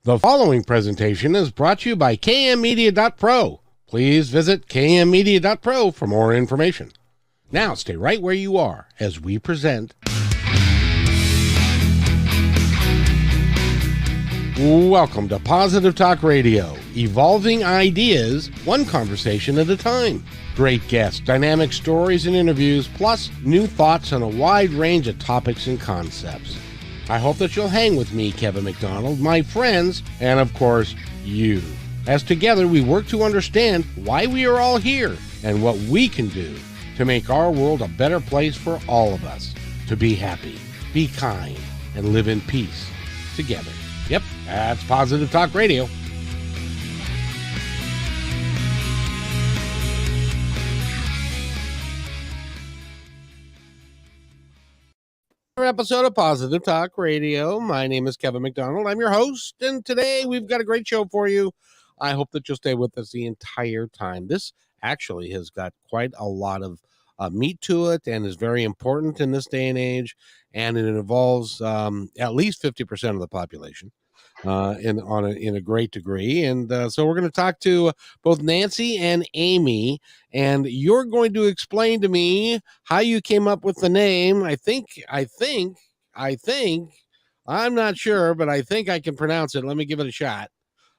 The following presentation is brought to you by kmmedia.pro. Please visit kmmedia.pro for more information. Now stay right where you are as we present. Welcome to Positive Talk Radio, evolving ideas one conversation at a time. Great guests, dynamic stories and interviews, plus new thoughts on a wide range of topics and concepts. I hope that you'll hang with me, Kevin McDonald, my friends, and of course, you. As together we work to understand why we are all here and what we can do to make our world a better place for all of us. To be happy, be kind, and live in peace together. Yep, that's Positive Talk Radio. Episode of Positive Talk Radio. My name is Kevin McDonald. I'm your host, and today we've got a great show for you. I hope that you'll stay with us the entire time. This actually has got quite a lot of meat to it and is very important in this day and age, and it involves at least 50% of the population in a great degree. And so we're going to talk to both Nancy and Amy, and you're going to explain to me how you came up with the name. I think, I'm not sure, but I think I can pronounce it. Let me give it a shot.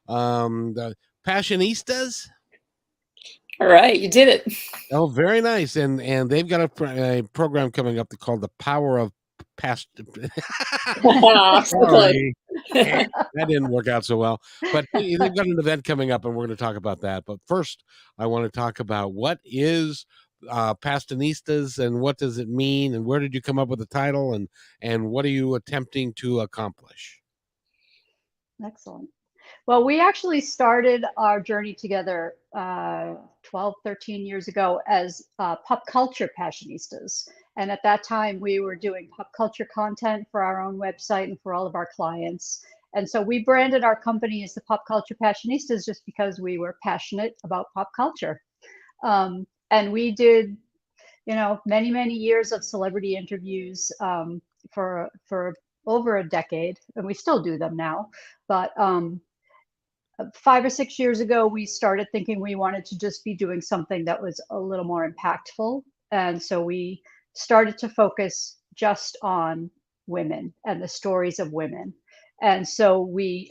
The Passionistas. All right, you did it. Oh, very nice. And they've got a program coming up called The Power of Sorry. That didn't work out so well, but they've got an event coming up and we're going to talk about that. But first I want to talk about what is Pastonistas and what does it mean and where did you come up with the title and what are you attempting to accomplish? Excellent. Well, we actually started our journey together 12, 13 years ago as pop culture Passionistas. And at that time, we were doing pop culture content for our own website and for all of our clients. And so we branded our company as the Pop Culture Passionistas just because we were passionate about pop culture. And we did, many, many years of celebrity interviews for over a decade, and we still do them now. But 5 or 6 years ago, we started thinking we wanted to just be doing something that was a little more impactful. And so we started to focus just on women and the stories of women. And so we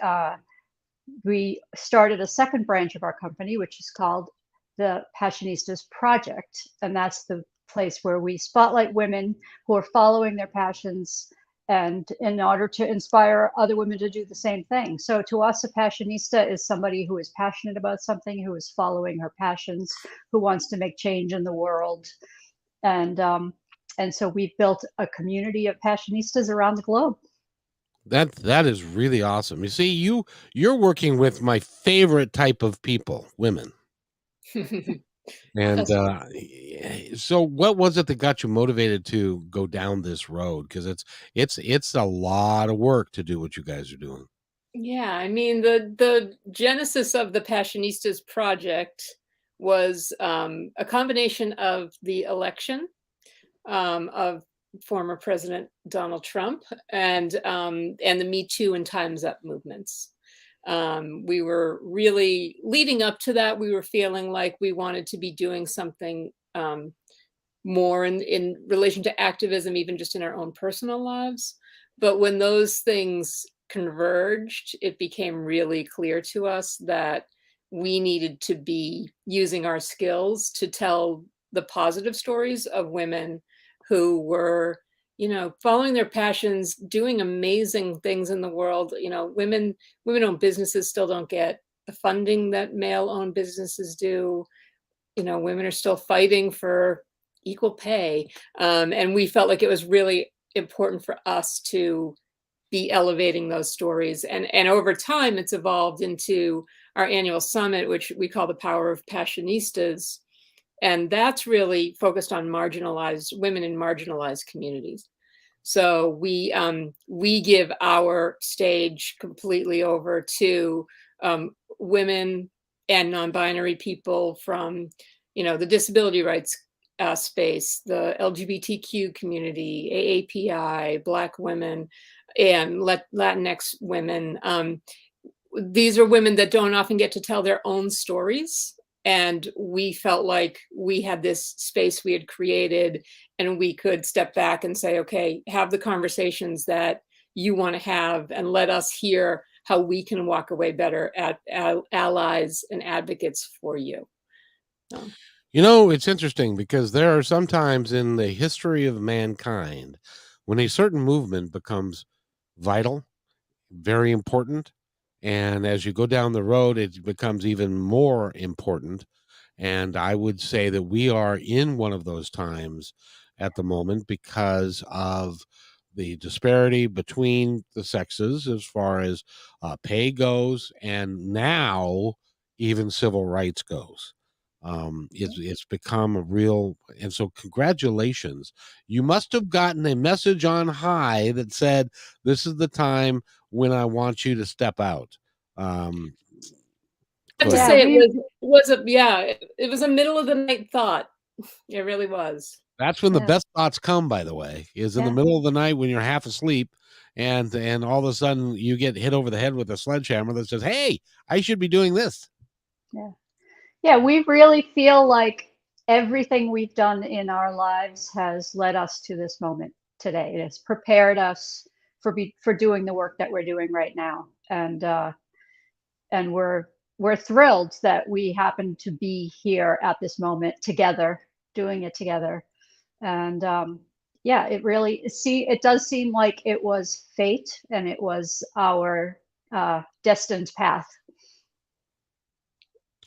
started a second branch of our company, which is called the Passionistas Project. And that's the place where we spotlight women who are following their passions and in order to inspire other women to do the same thing. So to us, a passionista is somebody who is passionate about something, who is following her passions, who wants to make change in the world. And so we've built a community of passionistas around the globe. That is really awesome. You see, you're working with my favorite type of people, women. And so what was it that got you motivated to go down this road? Because it's a lot of work to do what you guys are doing. Yeah, I mean, the genesis of the Passionistas Project was a combination of the election of former President Donald Trump and the Me Too and Time's Up movements. We were really leading up to that. We were feeling like we wanted to be doing something more in relation to activism, even just in our own personal lives. But when those things converged, it became really clear to us that we needed to be using our skills to tell the positive stories of women who were, following their passions, doing amazing things in the world. Women-owned businesses still don't get the funding that male-owned businesses do. Women are still fighting for equal pay. And we felt like it was really important for us to be elevating those stories. And over time, it's evolved into our annual summit, which we call the Power of Passionistas. And that's really focused on marginalized women in marginalized communities. So we give our stage completely over to women and non-binary people from, the disability rights space, the LGBTQ community, AAPI, Black women, and Latinx women. these are women that don't often get to tell their own stories. And we felt like we had this space we had created, and we could step back and say, okay, have the conversations that you want to have, and let us hear how we can walk away better allies and advocates for you. So. You know, it's interesting because there are sometimes in the history of mankind when a certain movement becomes vital, very important, and as you go down the road, it becomes even more important. And I would say that we are in one of those times at the moment because of the disparity between the sexes as far as pay goes, and now even civil rights goes. It's become a real, and so congratulations. You must have gotten a message on high that said, "This is the time when I want you to step out." Um, I have to say, it was a middle of the night thought. It really was. That's when the best thoughts come, by the way, is in the middle of the night when you're half asleep, and all of a sudden you get hit over the head with a sledgehammer that says, "Hey, I should be doing this." Yeah, we really feel like everything we've done in our lives has led us to this moment today. It has prepared us for doing the work that we're doing right now, and we're thrilled that we happen to be here at this moment together, doing it together. And yeah, it does seem like it was fate, and it was our destined path.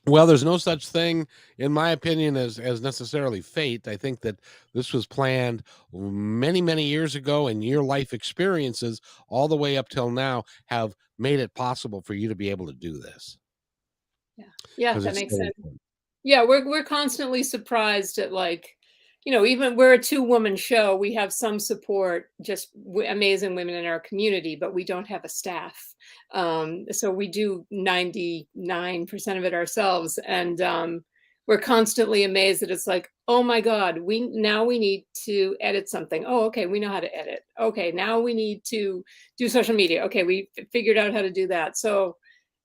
Well, there's no such thing, in my opinion, as necessarily fate. I think that this was planned many, many years ago, and your life experiences all the way up till now have made it possible for you to be able to do this. Yeah, that makes sense. Yeah, we're constantly surprised at, like, even we're a 2-woman show, we have some support, just amazing women in our community, but we don't have a staff. So we do 99% of it ourselves. And we're constantly amazed that it's like, oh my God, we need to edit something. Oh, okay, we know how to edit. Okay, now we need to do social media. Okay, we figured out how to do that. So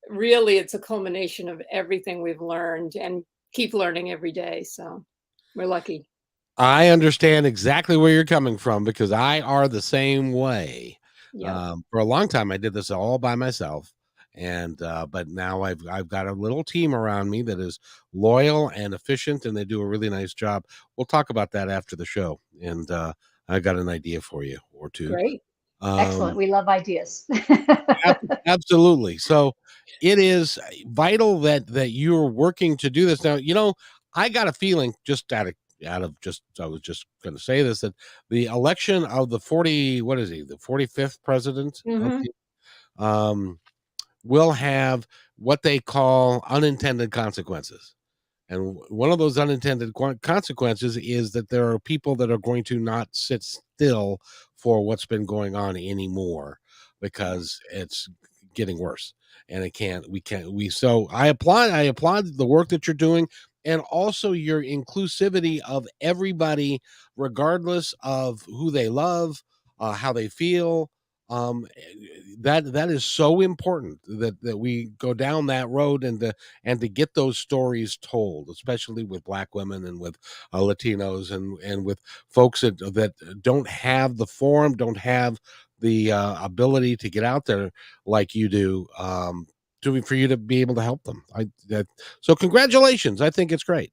really, it's a culmination of everything we've learned and keep learning every day. So we're lucky. I understand exactly where you're coming from because I are the same way. For a long time, I did this all by myself, and but now I've got a little team around me that is loyal and efficient, and they do a really nice job. We'll talk about that after the show, and I got an idea for you or two. Great. Excellent. We love ideas. Absolutely. So it is vital that you're working to do this. Now, I got a feeling just out of I was just going to say this, that the election of the 45th president will have what they call unintended consequences. And one of those unintended consequences is that there are people that are going to not sit still for what's been going on anymore because it's getting worse. And so I applaud the work that you're doing, and also your inclusivity of everybody, regardless of who they love, how they feel. That is so important that we go down that road, and to get those stories told, especially with Black women and with Latinos and with folks that don't have the forum, don't have the ability to get out there like you do, for you to be able to help them. So congratulations. I think it's great.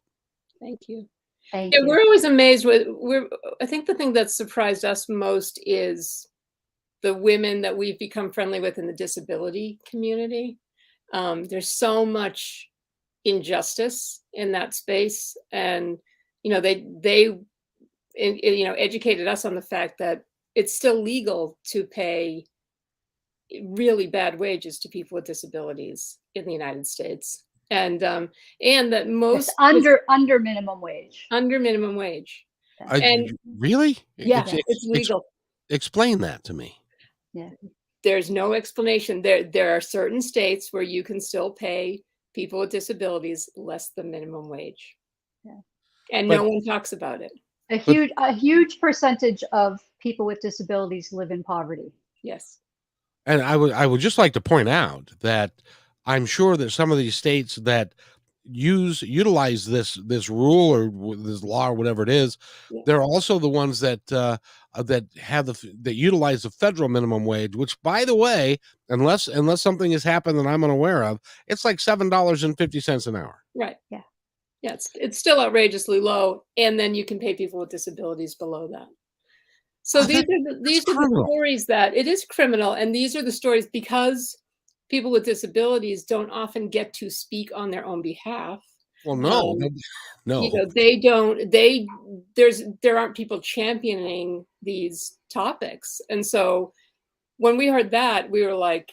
Thank you. Thank you. We're always amazed I think the thing that surprised us most is the women that we've become friendly with in the disability community. There's so much injustice in that space, and they educated us on the fact that it's still legal to pay really bad wages to people with disabilities in the United States, and that most under minimum wage. Under minimum wage. Really? It's legal. Explain that to me. Yeah. There's no explanation. There are certain states where you can still pay people with disabilities less than minimum wage. Yeah. And no one talks about it. A huge percentage of people with disabilities live in poverty. Yes. And I would just like to point out that I'm sure that some of these states that utilize this rule or this law or whatever it is, Yeah. they're also the ones that have that utilize the federal minimum wage, which, by the way, unless something has happened that I'm unaware of, it's like $7.50 an hour. Right. Yeah. Yeah, it's still outrageously low, and then you can pay people with disabilities below that. So Oh, these that's are the criminal. stories that it is criminal, and these are the stories because people with disabilities don't often get to speak on their own behalf. Well, no, Um, you no. know, there aren't people championing these topics. And so when we heard that, we were like,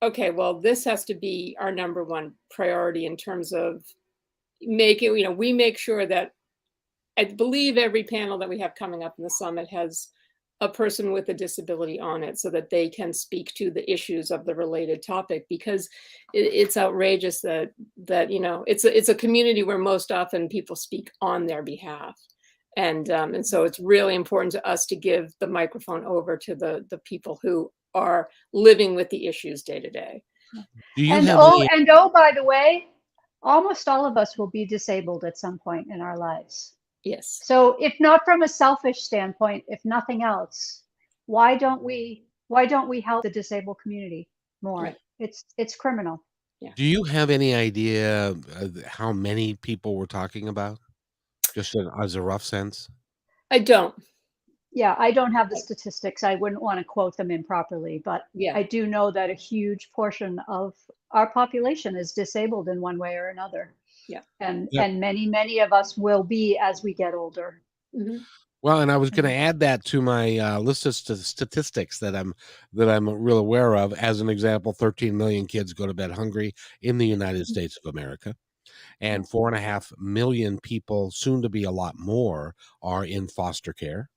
okay, well, this has to be our number one priority in terms of making, we make sure that I believe every panel that we have coming up in the summit has a person with a disability on it so that they can speak to the issues of the related topic, because it's outrageous that it's a community where most often people speak on their behalf. And so it's really important to us to give the microphone over to the people who are living with the issues day to day. Do you And have any? by the way, almost all of us will be disabled at some point in our lives. Yes. So if not from a selfish standpoint, if nothing else, why don't we help the disabled community more? Right. It's criminal. Do you have any idea how many people we're talking about? Just as a rough sense? I don't. Yeah, I don't have the statistics. I wouldn't want to quote them improperly, but Yeah. I do know that a huge portion of our population is disabled in one way or another. Yeah. And Yeah. and many of us will be as we get older. Mhm. Well, and I was going to add that to my list of statistics that I'm real aware of. As an example, 13 million kids go to bed hungry in the United States of America, and 4.5 million people, soon to be a lot more, are in foster care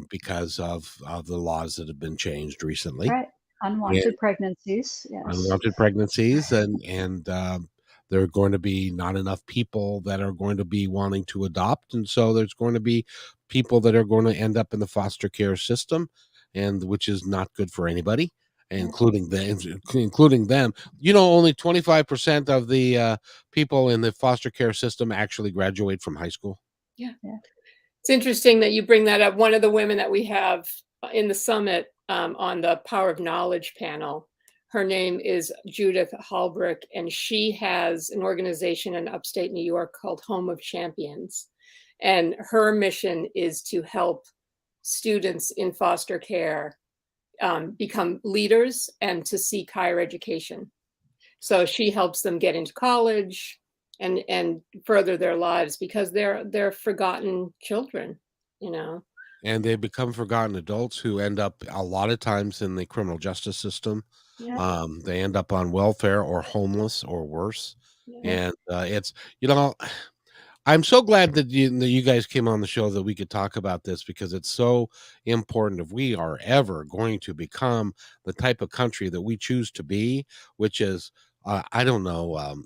because of the laws that have been changed recently. Right. Unwanted pregnancies. Yes. Unwanted pregnancies, and there are going to be not enough people that are going to be wanting to adopt, and so there's going to be people that are going to end up in the foster care system, and which is not good for anybody, including them. Only 25% of the people in the foster care system actually graduate from high school. Yeah. It's interesting that you bring that up. One of the women that we have in the summit on the Power of Knowledge panel, her name is Judith Halbrick, and she has an organization in upstate New York called Home of Champions. And her mission is to help students in foster care become leaders and to seek higher education. So she helps them get into college and further their lives because they're forgotten children, And they become forgotten adults who end up a lot of times in the criminal justice system. Yeah. They end up on welfare or homeless or worse. Yeah. And it's, I'm so glad that you guys came on the show that we could talk about this, because it's so important if we are ever going to become the type of country that we choose to be, which is, I don't know,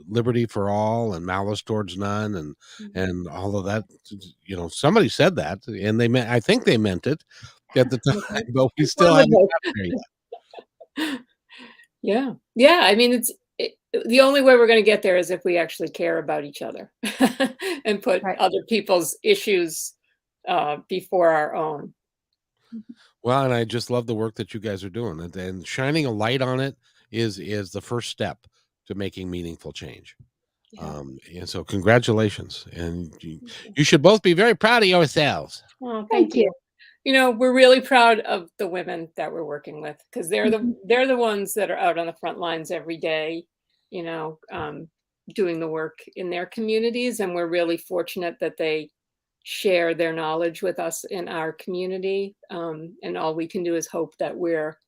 liberty for all and malice towards none, and all of that. Somebody said that, and I think they meant it at the time, but we still haven't got there yet. Yeah. I mean, the only way we're going to get there is if we actually care about each other and put other people's issues before our own. Well, and I just love the work that you guys are doing, and shining a light on it is the first step to making meaningful change. Yeah. And so congratulations, and you should both be very proud of yourselves. Oh, thank you. We're really proud of the women that we're working with, because they're the ones that are out on the front lines every day, doing the work in their communities. And we're really fortunate that they share their knowledge with us in our community. And all we can do is hope that we're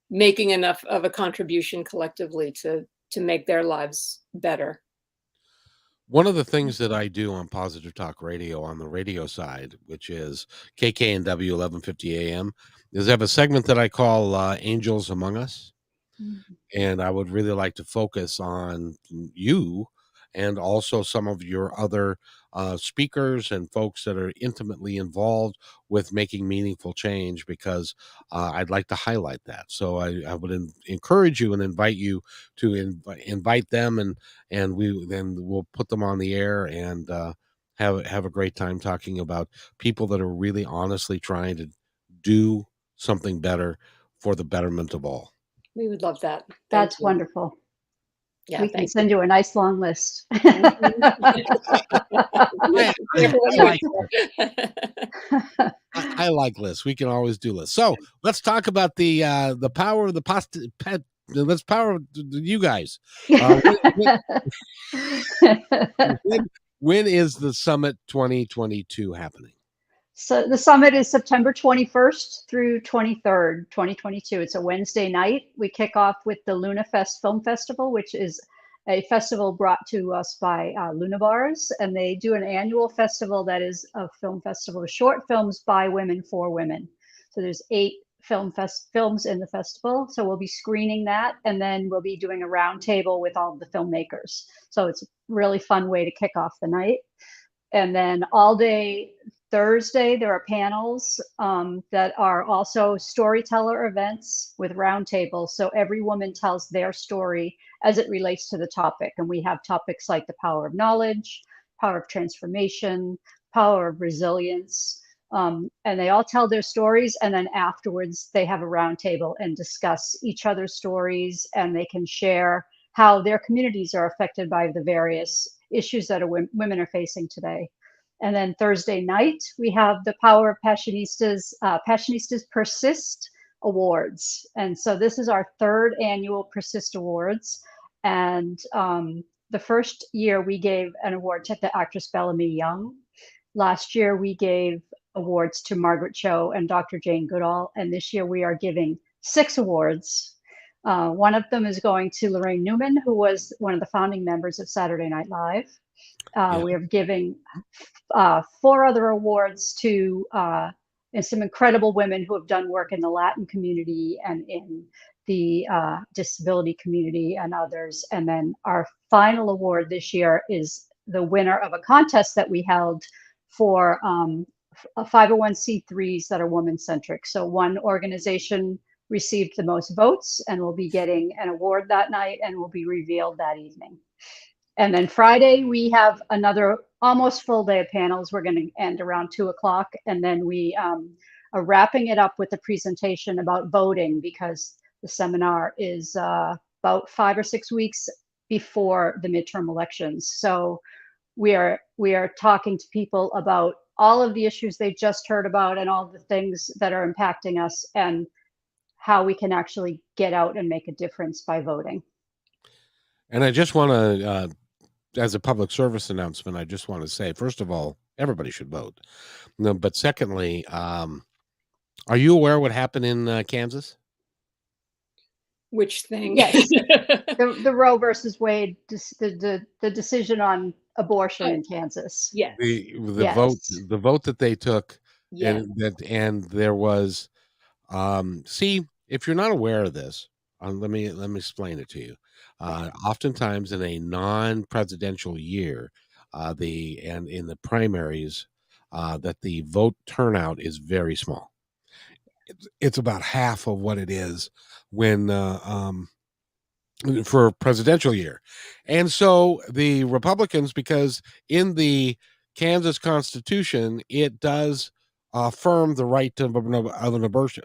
making enough of a contribution collectively to make their lives better. One of the things that I do on Positive Talk Radio on the radio side, which is KKNW 1150 AM, is I have a segment that I call Angels Among Us. And I would really like to focus on you and also some of your other speakers and folks that are intimately involved with making meaningful change, because I'd like to highlight that. So I would encourage you and invite you to invite them, and we'll put them on the air and have a great time talking about people that are really honestly trying to do something better for the betterment of all. We would love that. That's wonderful. Yeah, we can send you a nice long list. I like lists. We can always do lists. So let's talk about the power of the let's power of you guys. When is the Summit 2022 happening? So the summit is September 21st through 23rd, 2022. It's a Wednesday night. We kick off with the Luna Fest Film Festival, which is a festival brought to us by Luna Bars. And they do an annual festival that is a film festival of short films by women for women. So there's 8 films in the festival. So we'll be screening that. And then we'll be doing a roundtable with all of the filmmakers. So it's a really fun way to kick off the night. And then all day Thursday, there are panels that are also storyteller events with roundtables. So every woman tells their story as it relates to the topic. And we have topics like the power of knowledge, power of transformation, power of resilience. And they all tell their stories. And then afterwards, they have a roundtable and discuss each other's stories. And they can share how their communities are affected by the various issues that women are facing today. And then Thursday night, we have the Power of Passionistas, Passionistas Persist Awards. And so this is our 3rd annual Persist Awards. And the first year we gave an award to the actress Bellamy Young. Last year we gave awards to Margaret Cho and Dr. Jane Goodall. And this year we are giving 6 awards. One of them is going to Lorraine Newman, who was one of the founding members of Saturday Night Live. We are giving 4 other awards to and some incredible women who have done work in the Latin community and in the disability community and others. And then our final award this year is the winner of a contest that we held for 501c3s that are woman-centric. So one organization received the most votes and will be getting an award that night and will be revealed that evening. And then Friday, we have another almost full day of panels. We're going to end around 2:00. And then we are wrapping it up with a presentation about voting, because the seminar is about 5 or 6 weeks before the midterm elections. So we are talking to people about all of the issues they just heard about and all the things that are impacting us and how we can actually get out and make a difference by voting. And I just want to, as a public service announcement, I just want to say, first of all, everybody should vote. No, but secondly, are you aware what happened in Kansas? Which thing? Yes, the Roe versus Wade, the decision on abortion in Kansas. Yes. The vote that they took, Yes. and there was, see, if you're not aware of this, let me explain it to you. Oftentimes in a non-presidential year, in the primaries, that the vote turnout is very small. It's about half of what it is when for a presidential year. And so the Republicans, because in the Kansas Constitution, it does affirm the right of an abortion.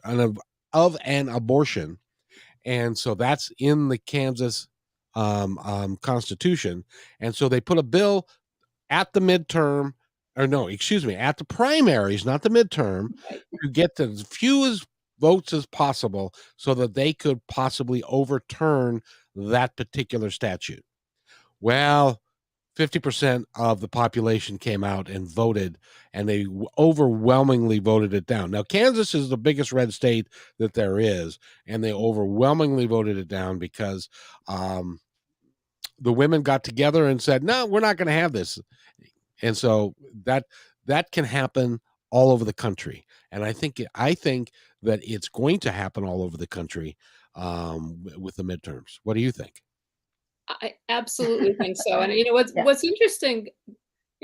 And so that's in the Kansas Constitution. And so they put a bill at the midterm, or no, excuse me, at the primaries, not the midterm, to get as few as votes as possible so that they could possibly overturn that particular statute. Well, 50% of the population came out and voted, and they overwhelmingly voted it down. Now, Kansas is the biggest red state that there is, and they overwhelmingly voted it down because the women got together and said, no, we're not going to have this. And so that can happen all over the country. And I think that it's going to happen all over the country with the midterms. What do you think? I absolutely think so. And Yeah. what's interesting,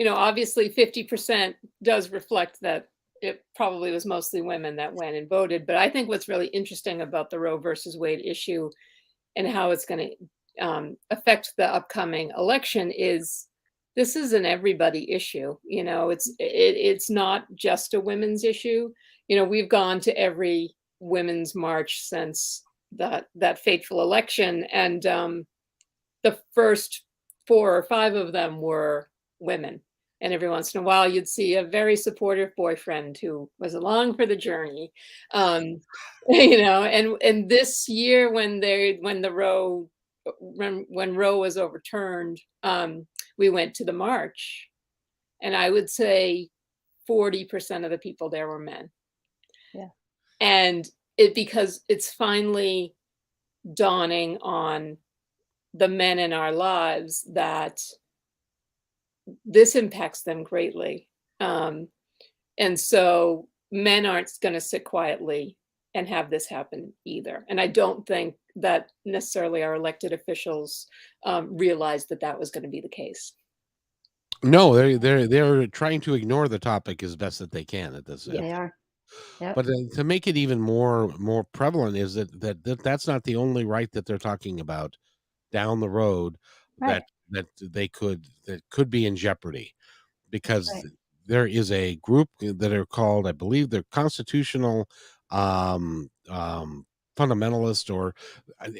obviously 50% does reflect that it probably was mostly women that went and voted. But I think what's really interesting about the Roe versus Wade issue and how it's going to affect the upcoming election is this is an everybody issue. It's not just a women's issue. We've gone to every women's march since that fateful election, and the first 4 or 5 of them were women. And every once in a while, you'd see a very supportive boyfriend who was along for the journey. And this year, when Roe was overturned, we went to the march, and I would say 40% of the people there were men. Yeah. And because it's finally dawning on the men in our lives that this impacts them greatly. And so men aren't going to sit quietly and have this happen either. And I don't think that necessarily our elected officials realized that was going to be the case. No, they're trying to ignore the topic as best that they can at this. They are. Yep. But to make it even more prevalent is that's not the only right that they're talking about down the road Right. that could be in jeopardy, because Right. there is a group that are called, I believe, they're constitutional fundamentalist, or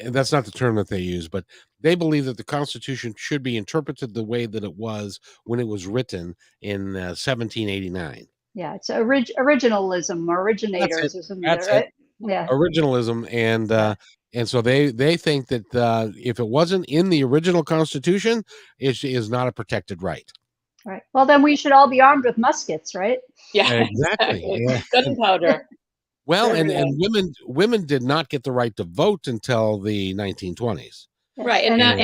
that's not the term that they use, but they believe that the Constitution should be interpreted the way that it was when it was written in 1789. Yeah, it's originalism or That's it. originators or something, That's it. right? Yeah. Originalism, Yeah. and so they think that if it wasn't in the original Constitution, it is not a protected right. Right. Well, then we should all be armed with muskets, right? Yeah, Exactly. Yeah. Gunpowder. Well, and women did not get the right to vote until the 1920s. Yes. Right, and not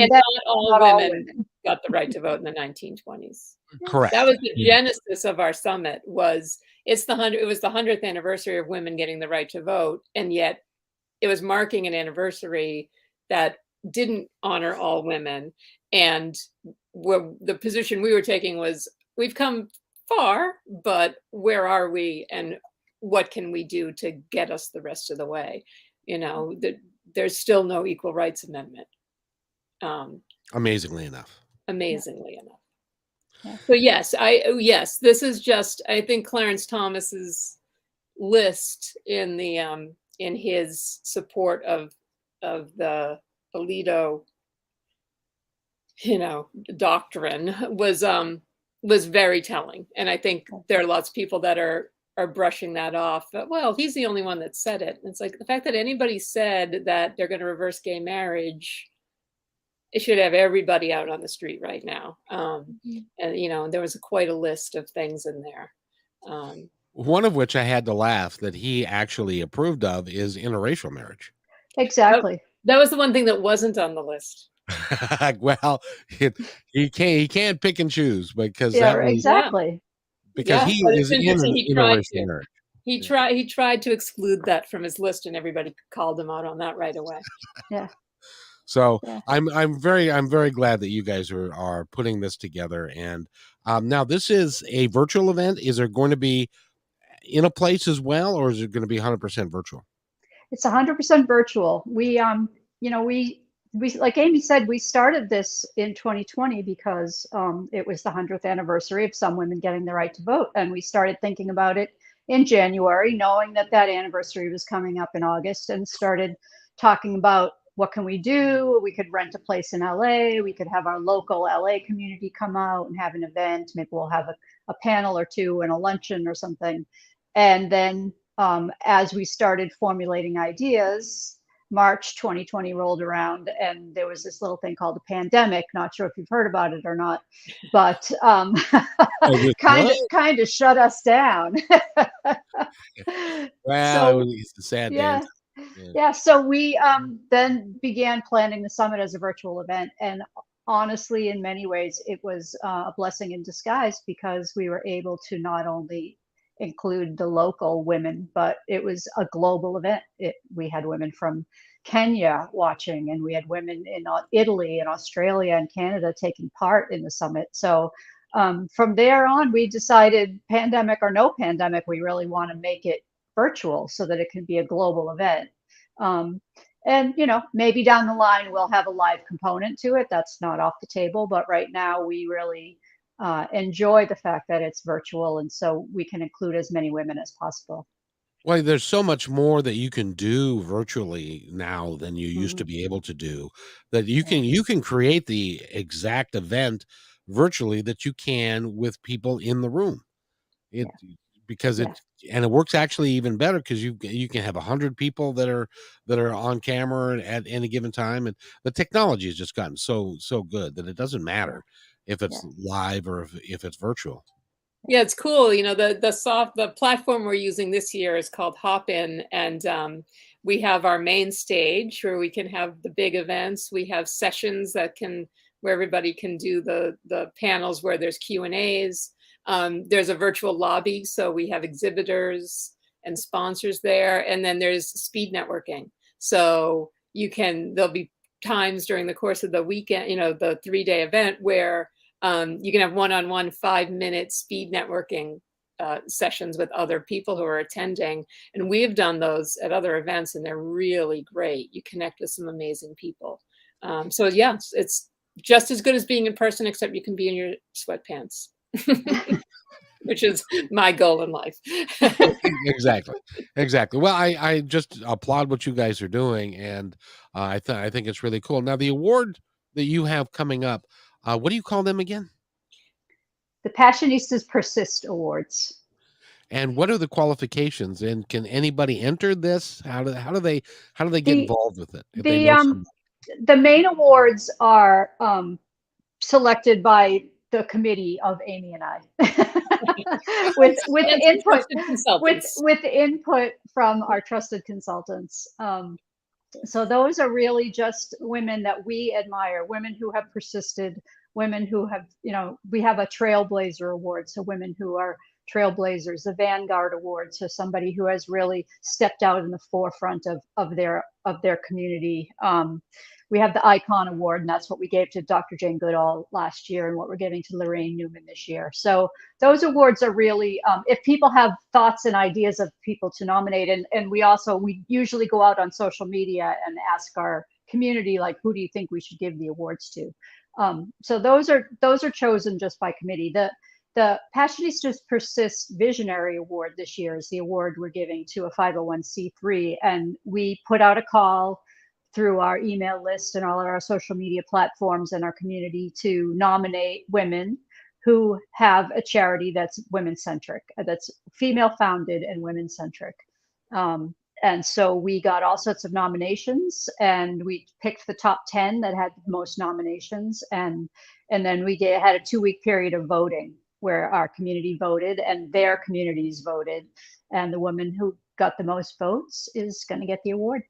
all women got the right to vote in the 1920s. Correct. That was the genesis of our summit. It was the 100th anniversary of women getting the right to vote, and yet it was marking an anniversary that didn't honor all women. And the position we were taking was, we've come far, but where are we, and what can we do to get us the rest of the way? There's still no equal rights amendment. Amazingly enough. Yeah. So yes, this is just, I think, Clarence Thomas's list in his support of the Alito, doctrine was very telling. And I think there are lots of people that are brushing that off. But, well, he's the only one that said it. It's like the fact that anybody said that they're going to reverse gay marriage, it should have everybody out on the street right now. And there was quite a list of things in there. One of which I had to laugh that he actually approved of is interracial marriage. Exactly. That was the one thing that wasn't on the list. Well, he can't pick and choose, because exactly. Because he is in an interracial marriage. He tried to exclude that from his list, and everybody called him out on that right away. Yeah. So I'm very glad that you guys are putting this together. And now this is a virtual event. Is there going to be in a place as well, or is it going to be 100% virtual? It's 100% virtual. We like Amy said, we started this in 2020 because it was the 100th anniversary of some women getting the right to vote, and we started thinking about it in January, knowing that anniversary was coming up in August, and started talking about, what can we do? We could rent a place in LA. We could have our local LA community come out and have an event. Maybe we'll have a panel or two and a luncheon or something. And then as we started formulating ideas, March 2020 rolled around, and there was this little thing called the pandemic. Not sure if you've heard about it or not, but kind of shut us down. Well, it's a sad day. Yeah, so we then began planning the summit as a virtual event, and honestly, in many ways, it was a blessing in disguise, because we were able to not only include the local women, but it was a global event. We had women from Kenya watching, and we had women in Italy and Australia and Canada taking part in the summit. So from there on, we decided, pandemic or no pandemic, we really want to make it virtual so that it can be a global event. And, maybe down the line, we'll have a live component to it. That's not off the table. But right now, we really enjoy the fact that it's virtual. And so we can include as many women as possible. Well, there's so much more that you can do virtually now than you used to Mhm. be able to do, that you Yeah. can create the exact event virtually that you can with people in the room. It Yeah. because Yeah. it works actually even better because you can have 100 people that are on camera at any given time, and the technology has just gotten so good that it doesn't Yeah. matter if it's Yeah. live or if it's virtual. Yeah, it's cool. The platform we're using this year is called Hopin, and we have our main stage where we can have the big events. We have sessions where everybody can do the panels where there's Q&As. There's a virtual lobby, so we have exhibitors and sponsors there, and then there's speed networking. So there'll be times during the course of the weekend, the 3-day event where you can have one-on-one 5-minute speed networking sessions with other people who are attending. And we've done those at other events, and they're really great. You connect with some amazing people. So yeah, it's just as good as being in person, except you can be in your sweatpants, which is my goal in life. Exactly. Exactly. Well, I just applaud what you guys are doing, and I think it's really cool. Now, the award that you have coming up, what do you call them again? The Passionistas Persist Awards. And what are the qualifications? And can anybody enter this? How do they get The involved with it if they the know um somebody? the main awards are selected by the committee of Amy and I, with And some input trusted consultants. with input from our trusted consultants. So those are really just women that we admire, women who have persisted, women who have, we have a Trailblazer Award, so women who are trailblazers, the Vanguard Award, so somebody who has really stepped out in the forefront of their community. We have the Icon Award, and that's what we gave to Dr. Jane Goodall last year, and what we're giving to Lorraine Newman this year. So those awards are really, if people have thoughts and ideas of people to nominate, and we usually go out on social media and ask our community, like, who do you think we should give the awards to? So those are chosen just by committee. The Passionistas Persist Visionary Award this year is the award we're giving to a 501c3, and we put out a call through our email list and all of our social media platforms and our community to nominate women who have a charity that's women-centric, that's female-founded and women-centric. And so we got all sorts of nominations, and we picked the top 10 that had the most nominations, and then we had a 2-week period of voting where our community voted and their communities voted, and the woman who got the most votes is going to get the award.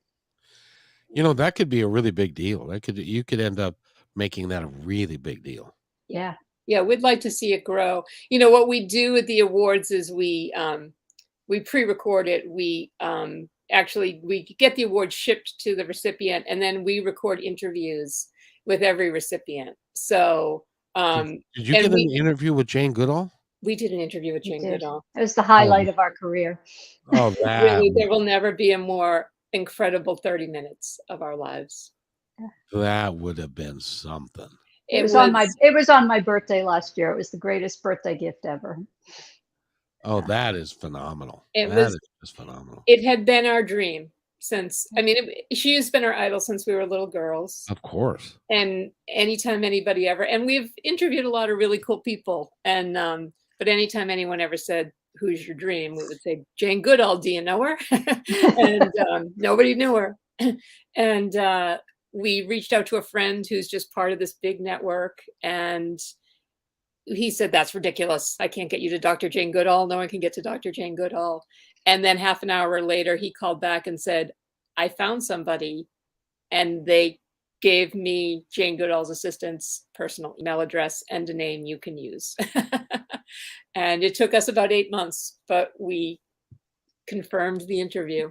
That could be a really big deal. You could end up making that a really big deal. Yeah. Yeah, we'd like to see it grow. What we do with the awards is we pre-record it. We get the award shipped to the recipient, and then we record interviews with every recipient. So Did you get an interview with Jane Goodall? we did an interview with Jane Goodall. It was the highlight of our career. Oh, that Really, there will never be a more incredible 30 minutes of our lives. would have been something. It was on my birthday last year. It was the greatest birthday gift ever. Oh, that is phenomenal. That is just phenomenal. It had been our dream since, she has been our idol since we were little girls. Of course. And anytime anybody ever, and we've interviewed a lot of really cool people, and but anytime anyone ever said, "Who's your dream?" we would say, "Jane Goodall, do you know her?" And nobody knew her. And we reached out to a friend who's just part of this big network, and he said, "That's ridiculous. I can't get you to Dr. Jane Goodall. No one can get to Dr. Jane Goodall." And then half an hour later, he called back and said, "I found somebody," and they gave me Jane Goodall's assistant's personal email address and a name you can use. And it took us about 8 months, but we confirmed the interview.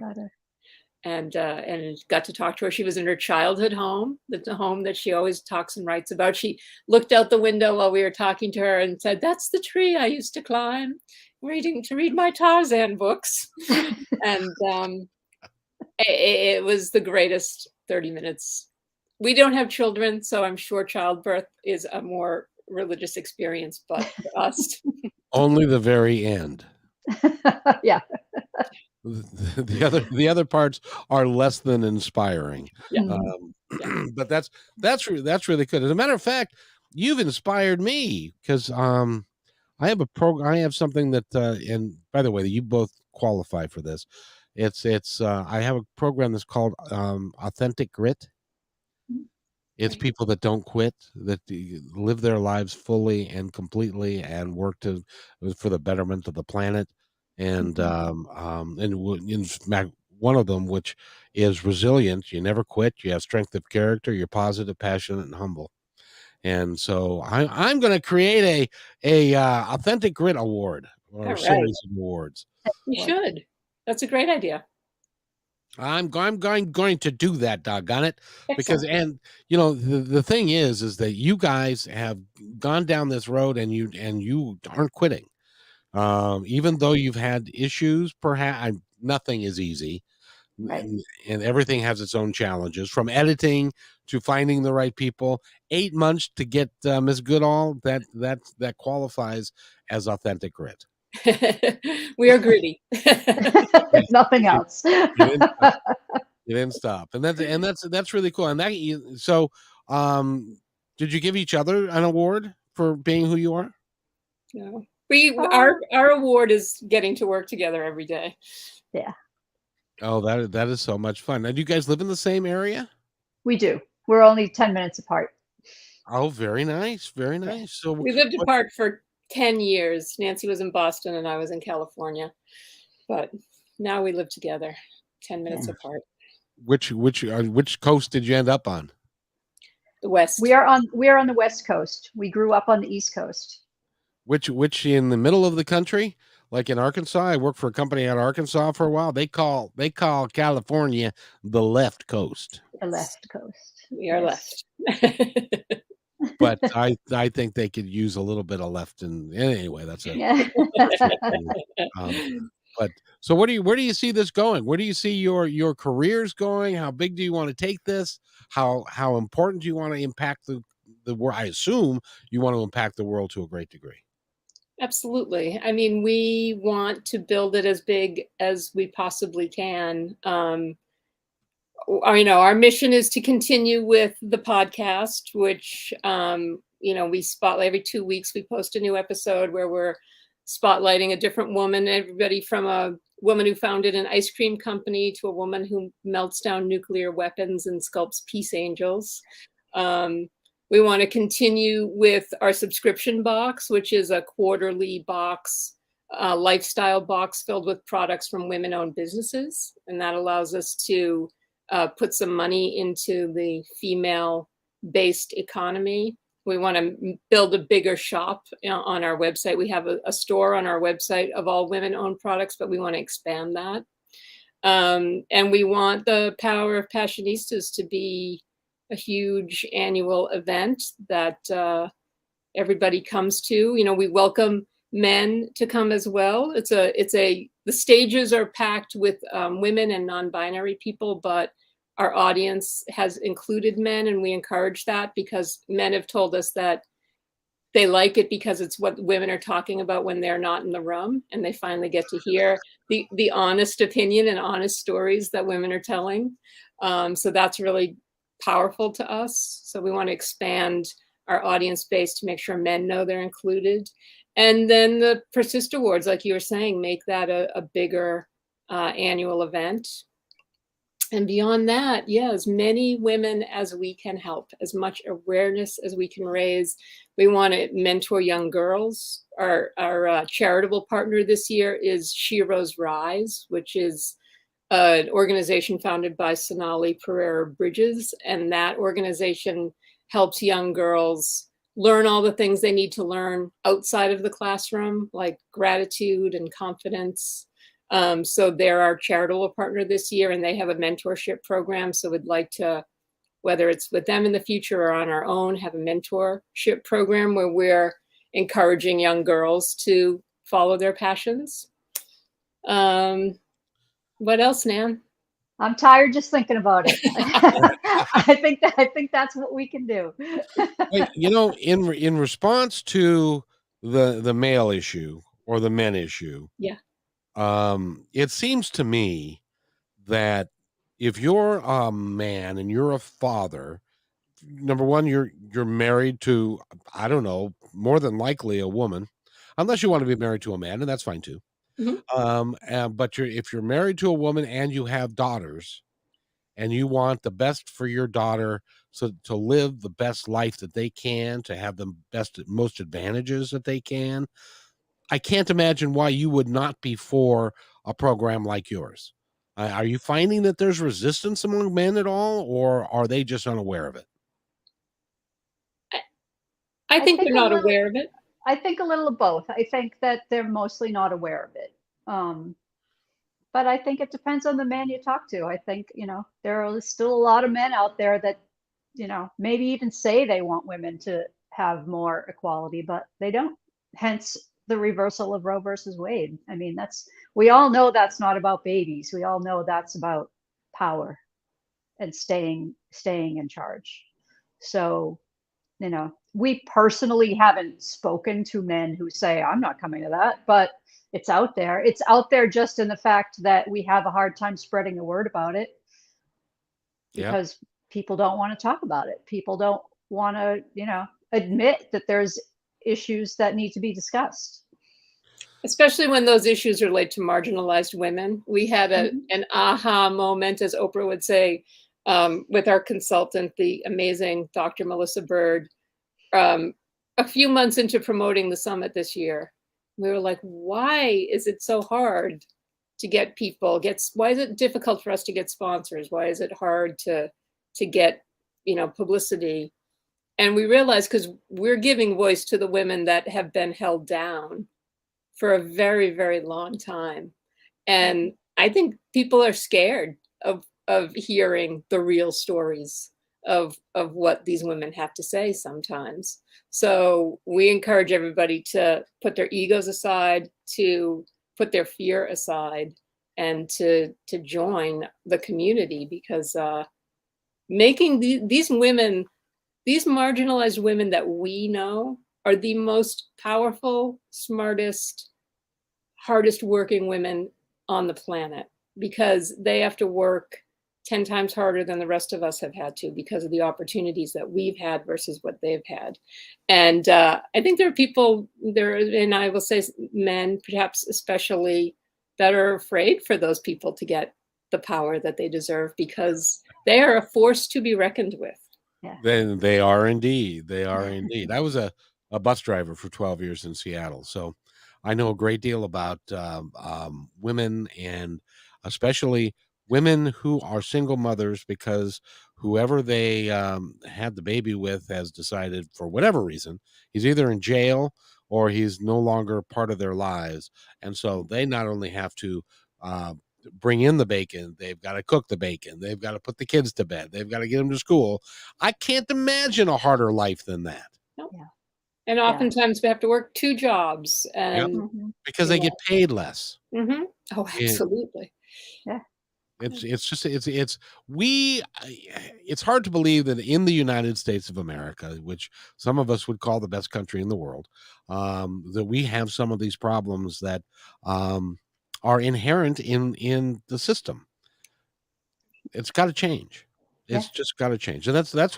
And got to talk to her. She was in her childhood home, the home that she always talks and writes about. She looked out the window while we were talking to her and said, "That's the tree I used to climb, to read my Tarzan books." And it was the greatest 30 minutes. We don't have children, so I'm sure childbirth is a more religious experience, but for us, Only the very end. Yeah. The other parts are less than inspiring. Yeah. But that's really good. As a matter of fact, you've inspired me because I have something that and by the way, you both qualify for this. It's I have a program that's called Authentic Grit. It's people that don't quit, that live their lives fully and completely and work for the betterment of the planet. And in fact, one of them, which is resilient, you never quit, you have strength of character, you're positive, passionate, and humble. And so I'm going to create a Authentic Grit Award or series of awards. You should. That's a great idea. I'm going to do that, doggone it. Because, Excellent. and the thing is that you guys have gone down this road and you aren't quitting. Even though you've had issues, perhaps nothing is easy. Right. And everything has its own challenges, from editing to finding the right people. 8 months to get Ms. Goodall, that qualifies as Authentic Grit. We are gritty. If nothing else. You didn't stop. And that's really cool. And so did you give each other an award for being who you are? No. Our award is getting to work together every day. Yeah. Oh, that is so much fun. Now, do you guys live in the same area? We do. We're only 10 minutes apart. Oh, very nice. Very nice. So we lived apart for 10 years. Nancy was in Boston and I was in California. But now we live together, 10 minutes apart. Which coast did you end up on? The West. We are on the West Coast. We grew up on the East Coast. Which in the middle of the country? Like in Arkansas, I worked for a company out of Arkansas for a while. They call California the left coast. The left coast. We are left. But I think they could use a little bit of left. And anyway, that's it. Yeah. But so where do you see this going? Where do you see your careers going? How big do you want to take this? How important do you want to impact the world? I assume you want to impact the world to a great degree. Absolutely. I mean, we want to build it as big as we possibly can. Our mission is to continue with the podcast, which, we spotlight every 2 weeks. We post a new episode where we're spotlighting a different woman, everybody from a woman who founded an ice cream company to a woman who melts down nuclear weapons and sculpts peace angels. We want to continue with our subscription box, which is a quarterly box, lifestyle box filled with products from women-owned businesses. And that allows us to put some money into the female-based economy. We want to build a bigger shop on our website. We have a store on our website of all women-owned products, but we want to expand that. And we want the Power of Passionistas to be a huge annual event that everybody comes to. We welcome men to come as well. The stages are packed with women and non-binary people, but our audience has included men, and we encourage that because men have told us that they like it because it's what women are talking about when they're not in the room, and they finally get to hear the honest opinion and honest stories that women are telling. So that's really powerful to us. So we want to expand our audience base to make sure men know they're included. And then the Passionistas Awards, like you were saying, make that a bigger annual event. And beyond that, as many women as we can help, as much awareness as we can raise. We want to mentor young girls. Our charitable partner this year is Shiro's Rise, which is an organization founded by Sonali Pereira Bridges. And that organization helps young girls learn all the things they need to learn outside of the classroom, like gratitude and confidence. So they're our charitable partner this year, and they have a mentorship program. So we'd like to, whether it's with them in the future or on our own, have a mentorship program where we're encouraging young girls to follow their passions. What else, Nan? I'm tired just thinking about it. I think that's what we can do. Wait, you know, in response to the male issue or the men issue, Yeah. It seems to me that if you're a man and you're a father, number one, you're married to, I don't know, more than likely a woman, unless you want to be married to a man, and that's fine too. But if you're married to a woman and you have daughters, and you want the best for your daughter, so to live the best life that they can, to have the most advantages that they can, I can't imagine why you would not be for a program like yours. Are you finding that there's resistance among men at all, or are they just unaware of it? I think they're not aware of it. I think a little of both. I think that they're mostly not aware of it. But I think it depends on the man you talk to. I think, there are still a lot of men out there that, maybe even say they want women to have more equality, but they don't. Hence the reversal of Roe versus Wade. I mean, we all know that's not about babies. We all know that's about power and staying in charge. So, we personally haven't spoken to men who say, I'm not coming to that, but it's out there. It's out there just in the fact that we have a hard time spreading the word about it because people don't want to talk about it. People don't want to, admit that there's issues that need to be discussed. Especially when those issues relate to marginalized women. We had an aha moment, as Oprah would say, with our consultant, the amazing Dr. Melissa Bird, a few months into promoting the summit this year. We were like, why is it so hard to get people? Why is it difficult for us to get sponsors? Why is it hard to get, publicity? And we realized because we're giving voice to the women that have been held down for a very, very long time. And I think people are scared of hearing the real stories of what these women have to say sometimes. So we encourage everybody to put their egos aside, to put their fear aside, and to join the community, because making these women, these marginalized women that we know, are the most powerful, smartest, hardest working women on the planet, because they have to work 10 times harder than the rest of us have had to, because of the opportunities that we've had versus what they've had. And I think there are people there, and I will say men, perhaps especially, that are afraid for those people to get the power that they deserve, because they are a force to be reckoned with. Yeah. Then they are indeed. They are indeed. I was a bus driver for 12 years in Seattle, so I know a great deal about women, and especially women who are single mothers, because whoever they had the baby with has decided, for whatever reason, he's either in jail or he's no longer part of their lives. And so they not only have to bring in the bacon, they've got to cook the bacon, they've got to put the kids to bed, they've got to get them to school. I can't imagine a harder life than that. No. Yeah. And oftentimes we have to work 2 jobs, and because they get paid less. Oh, absolutely. Yeah. It's hard to believe that in the United States of America, which some of us would call the best country in the world, that we have some of these problems that are inherent in the system. It's got to change. It's just got to change. And that's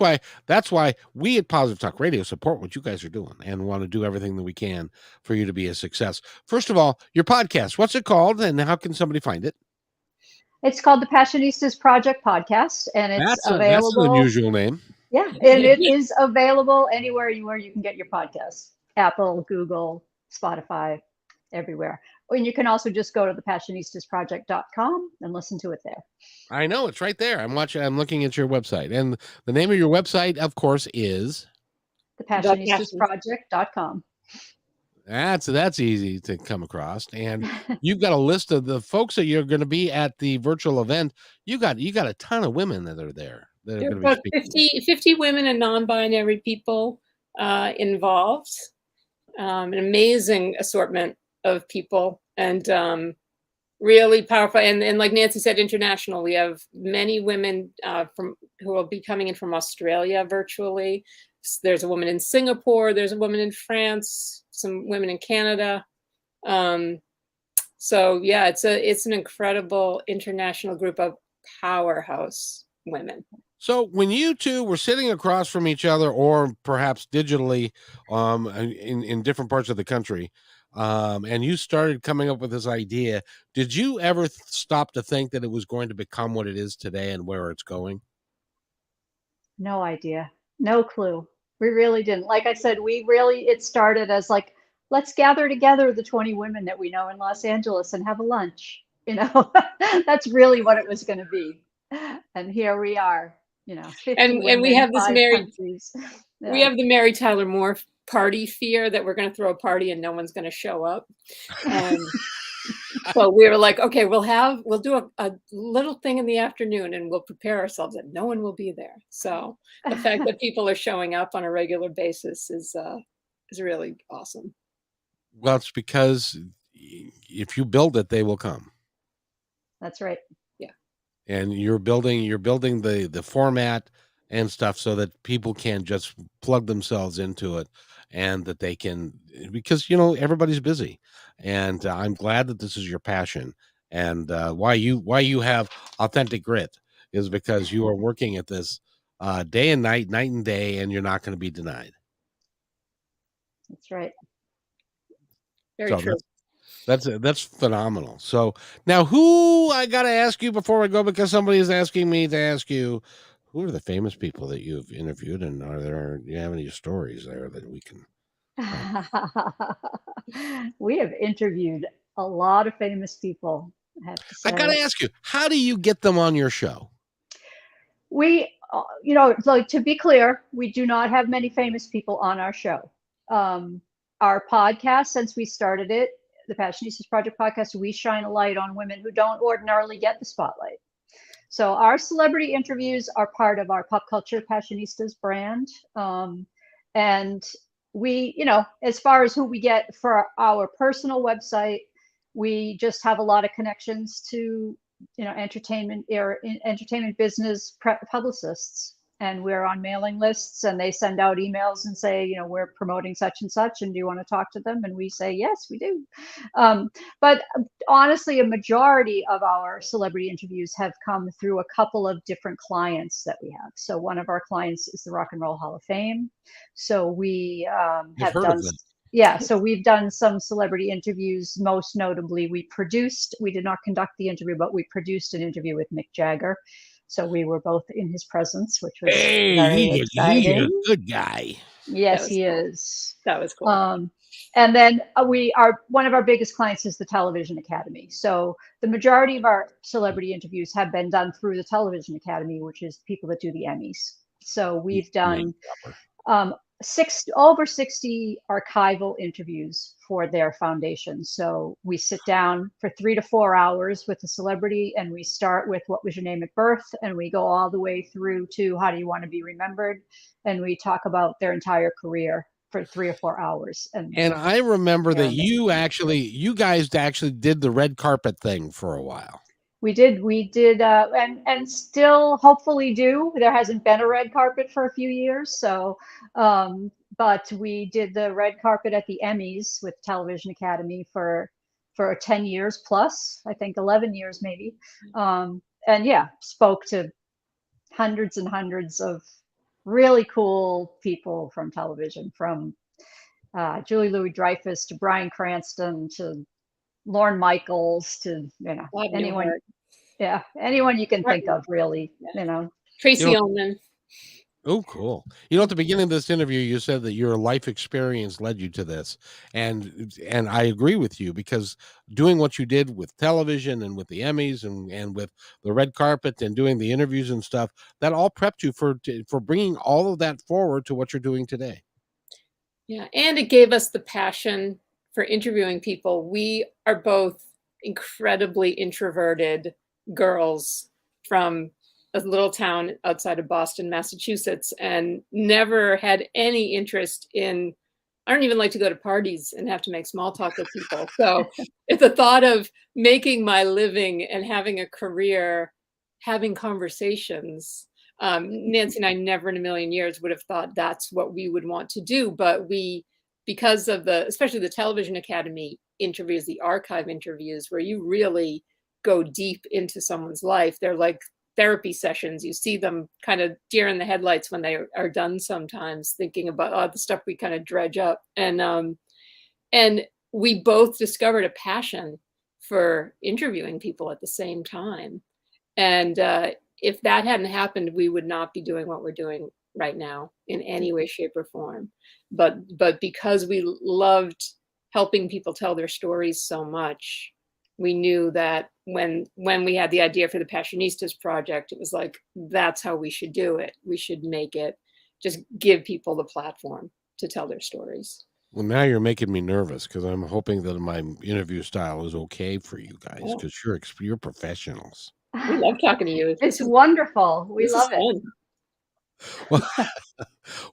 why we at Positive Talk Radio support what you guys are doing and want to do everything that we can for you to be a success. First of all, your podcast, what's it called, and how can somebody find it? It's called the Passionistas Project podcast, and it's available. That's an unusual name. Yeah, and it is available anywhere you can get your podcasts: Apple, Google, Spotify, everywhere. And you can also just go to the passionistasproject.com and listen to it there. I know, it's right there. I'm looking at your website, and the name of your website, of course, is The PassionistasProject.com. That's easy to come across. And you've got a list of the folks that you're going to be at the virtual event. You got a ton of women that are there that are There are going to be about speaking. 50 women and non-binary people involved. An amazing assortment of people, and really powerful. And like Nancy said, international. We have many women who will be coming in from Australia virtually. There's a woman in Singapore. There's a woman in France. Some women in Canada. So yeah, it's an incredible international group of powerhouse women. So when you two were sitting across from each other, or perhaps digitally, in different parts of the country, and you started coming up with this idea, did you ever stop to think that it was going to become what it is today and where it's going? No idea. No clue. We really didn't. Like I said, it started as like, let's gather together the 20 women that we know in Los Angeles and have a lunch. That's really what it was going to be. And here we are, 50 and women, we have this 5 countries. Yeah. We have the Mary Tyler Moore party fear that we're going to throw a party and no one's going to show up. So we were like, okay, we'll do a little thing in the afternoon and we'll prepare ourselves that no one will be there. So the fact that people are showing up on a regular basis is really awesome. Well, it's because if you build it, they will come. That's right. Yeah. And you're building the format and stuff so that people can just plug themselves into it, and that they can, because everybody's busy, and I'm glad that this is your passion, and why you have authentic grit is because you are working at this day and night and day, and you're not going to be denied. That's right. Very true. That's phenomenal. So now, who, I got to ask you before I go, because somebody is asking me to ask you, who are the famous people that you've interviewed, and do you have any stories there that we can? We have interviewed a lot of famous people, I have to say. I got to ask you, how do you get them on your show? We, like, to be clear, we do not have many famous people on our show. Our podcast, since we started it, the Passionistas Project podcast, we shine a light on women who don't ordinarily get the spotlight. So our celebrity interviews are part of our Pop Culture Passionistas brand. And we, as far as who we get for our personal website, we just have a lot of connections to, entertainment business publicists. And we're on mailing lists, and they send out emails and say, we're promoting such and such, and do you want to talk to them? And we say, yes, we do. But honestly, a majority of our celebrity interviews have come through a couple of different clients that we have. So one of our clients is the Rock and Roll Hall of Fame. So we have done. Yeah, so we've done some celebrity interviews. Most notably, we did not conduct the interview, but we produced an interview with Mick Jagger. So we were both in his presence, which was very exciting. He's a good guy. Yes, he is. That was cool. And then one of our biggest clients is the Television Academy. So the majority of our celebrity interviews have been done through the Television Academy, which is people that do the Emmys. So we've done over 60 archival interviews for their foundation. So we sit down for 3 to 4 hours with the celebrity, and we start with what was your name at birth, and we go all the way through to how do you want to be remembered, and we talk about their entire career for 3 or 4 hours. And I remember that you guys actually did the red carpet thing for a while. We did, and still hopefully do. There hasn't been a red carpet for a few years, so but we did the red carpet at the Emmys with Television Academy for 10 years plus, I think 11 years maybe, and spoke to hundreds and hundreds of really cool people from television, from Julie Louis-Dreyfus to Bryan Cranston to Lorne Michaels to anyone. Yeah, anyone you can think of, really. Tracy Ullman. Oh, cool. At the beginning of this interview, you said that your life experience led you to this. And I agree with you, because doing what you did with television and with the Emmys and with the red carpet and doing the interviews and stuff, that all prepped you for bringing all of that forward to what you're doing today. Yeah, and it gave us the passion for interviewing people. We are both incredibly introverted girls from a little town outside of Boston, Massachusetts, and never had any interest in, I don't even like to go to parties and have to make small talk with people. So if the thought of making my living and having a career, having conversations, Nancy and I never in a million years would have thought that's what we would want to do. But we, because of especially the Television Academy interviews, the archive interviews, where you really go deep into someone's life, they're like therapy sessions. You see them kind of deer in the headlights when they are done sometimes, thinking about all the stuff we kind of dredge up. And we both discovered a passion for interviewing people at the same time. And if that hadn't happened, we would not be doing what we're doing right now in any way, shape, or form. But because we loved helping people tell their stories so much, we knew that when we had the idea for the Passionistas Project, it was like, that's how we should do it. We should make it, just give people the platform to tell their stories. Well, now you're making me nervous because I'm hoping that my interview style is okay for you guys, because you're professionals. We love talking to you. It's wonderful. We love it.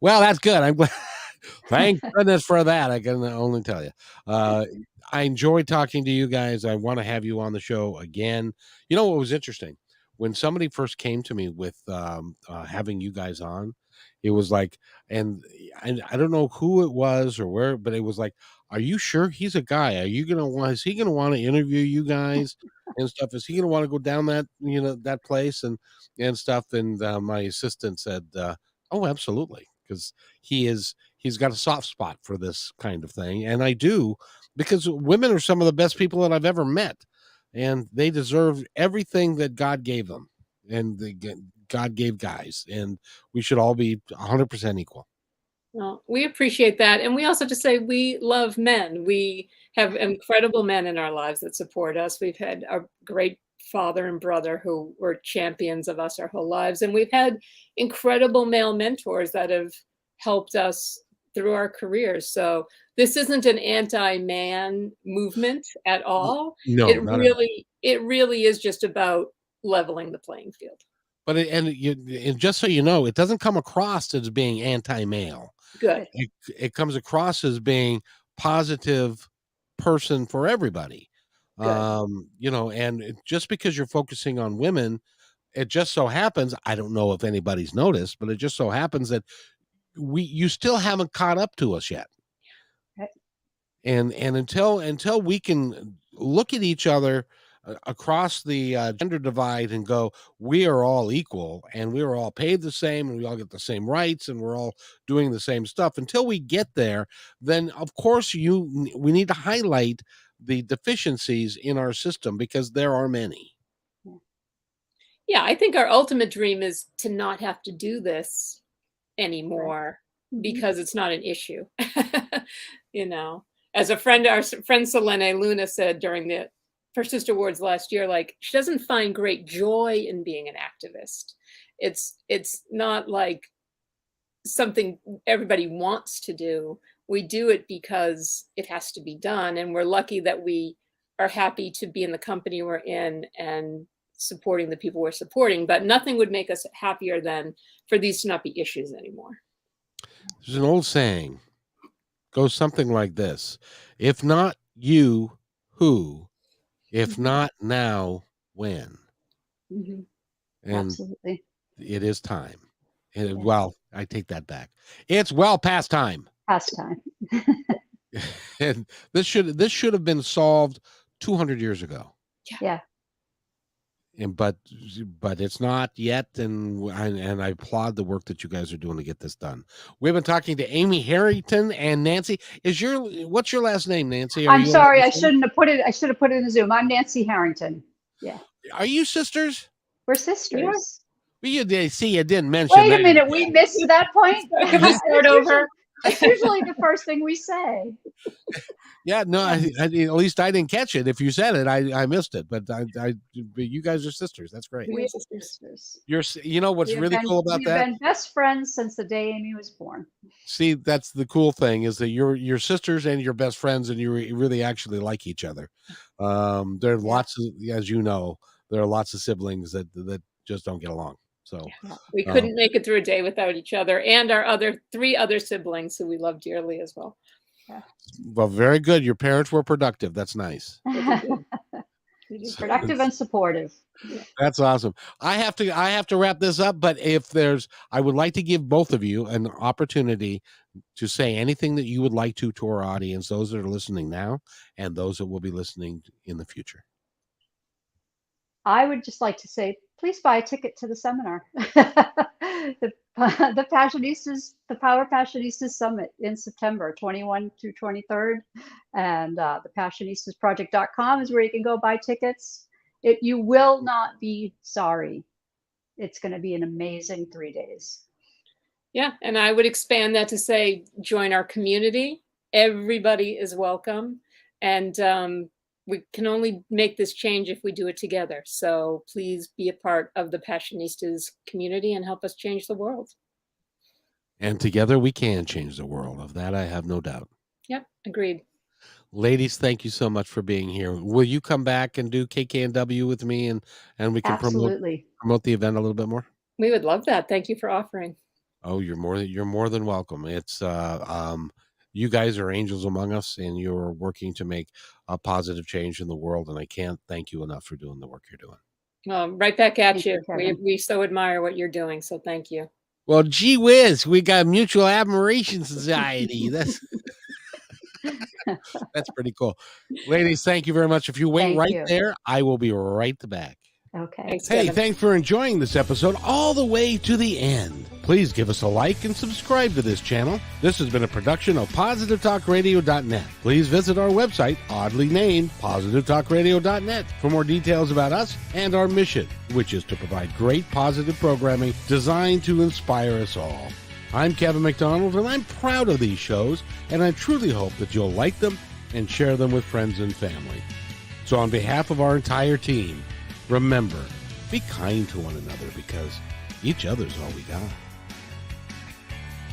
Well, that's good. I'm glad. Thank goodness for that. I can only tell you. I enjoy talking to you guys. I want to have you on the show again. You know what was interesting? When somebody first came to me with having you guys on, it was like, and I don't know who it was or where, but it was like, are you sure he's a guy? Is he going to want to interview you guys and stuff? Is he going to want to go down that, that place and stuff? And my assistant said, oh, absolutely. Because he's got a soft spot for this kind of thing. And I do, because women are some of the best people that I've ever met, and they deserve everything that God gave them, and God gave guys, and we should all be 100% equal. Well, we appreciate that. And we also just say we love men. We have incredible men in our lives that support us. We've had a great father and brother who were champions of us our whole lives. And we've had incredible male mentors that have helped us through our careers. So this isn't an anti-man movement at all. No, it really is just about leveling the playing field. But and just so you know, it doesn't come across as being anti-male. Good. It comes across as being positive person for everybody. And just because you're focusing on women, it just so happens, I don't know if anybody's noticed, but it just so happens that you still haven't caught up to us yet. Okay. And until we can look at each other across the gender divide and go, we are all equal, and we are all paid the same, and we all get the same rights, and we're all doing the same stuff. Until we get there, then of course we need to highlight the deficiencies in our system, because there are many. Yeah, I think our ultimate dream is to not have to do this anymore, because it's not an issue. As our friend Selene Luna said during the Passionistas Awards last year, like, she doesn't find great joy in being an activist. It's not like something everybody wants to do. We do it because it has to be done, and we're lucky that we are happy to be in the company we're in and supporting the people we're supporting. But nothing would make us happier than for these to not be issues anymore. There's an old saying, goes something like this: if not you, who? If not now, when? Mm-hmm. And absolutely, it is time. And, well, I take that back. It's well past time. Past time. And this should have been solved 200 years ago. Yeah. But it's not yet, and I applaud the work that you guys are doing to get this done. We've been talking to Amy Harrington and Nancy. What's your last name, Nancy? I'm sorry, I shouldn't have put it. I should have put it in the Zoom. I'm Nancy Harrington. Yeah. Are you sisters? We're sisters. Well, you didn't mention. Wait a minute, we missed that point. Can we start over? That's usually the first thing we say. Yeah, no, at least I didn't catch it. If you said it, I missed it. But but you guys are sisters. That's great. We are sisters. sisters. You know what's really cool about we've that? been best friends since the day Amy was born. See, that's the cool thing is that you're sisters and you're best friends, and you really actually like each other. There are lots of, as you know, there are lots of siblings that just don't get along. So we couldn't make it through a day without each other and our three other siblings who we love dearly as well. Yeah. Well, very good. Your parents were productive. That's nice. Productive and supportive. That's awesome. I have to wrap this up, but I would like to give both of you an opportunity to say anything that you would like to our audience, those that are listening now and those that will be listening in the future. I would just like to say, please buy a ticket to the seminar. The Power Passionistas Summit in September 21 through 23rd. And the PassionistasProject.com is where you can go buy tickets. You will not be sorry. It's going to be an amazing 3 days. Yeah, and I would expand that to say, join our community. Everybody is welcome. And we can only make this change if we do it together. So please be a part of the Passionistas community and help us change the world. And together we can change the world. Of that, I have no doubt. Yep, agreed. Ladies, thank you so much for being here. Will you come back and do KKNW with me and we can promote the event a little bit more? We would love that. Thank you for offering. Oh, you're more than welcome. It's you guys are angels among us, and you're working to make a positive change in the world. And I can't thank you enough for doing the work you're doing. Well, right back at you. We so admire what you're doing. So thank you. Well, gee whiz, we got a mutual admiration society. That's pretty cool. Ladies, thank you very much. If you wait there, I will be right back. Okay. Hey, thanks for enjoying this episode all the way to the end. Please give us a like and subscribe to this channel. This has been a production of PositiveTalkRadio.net. Please visit our website, oddly named PositiveTalkRadio.net, for more details about us and our mission, which is to provide great positive programming designed to inspire us all. I'm Kevin McDonald, and I'm proud of these shows, and I truly hope that you'll like them and share them with friends and family. So on behalf of our entire team, remember, be kind to one another because each other's all we got.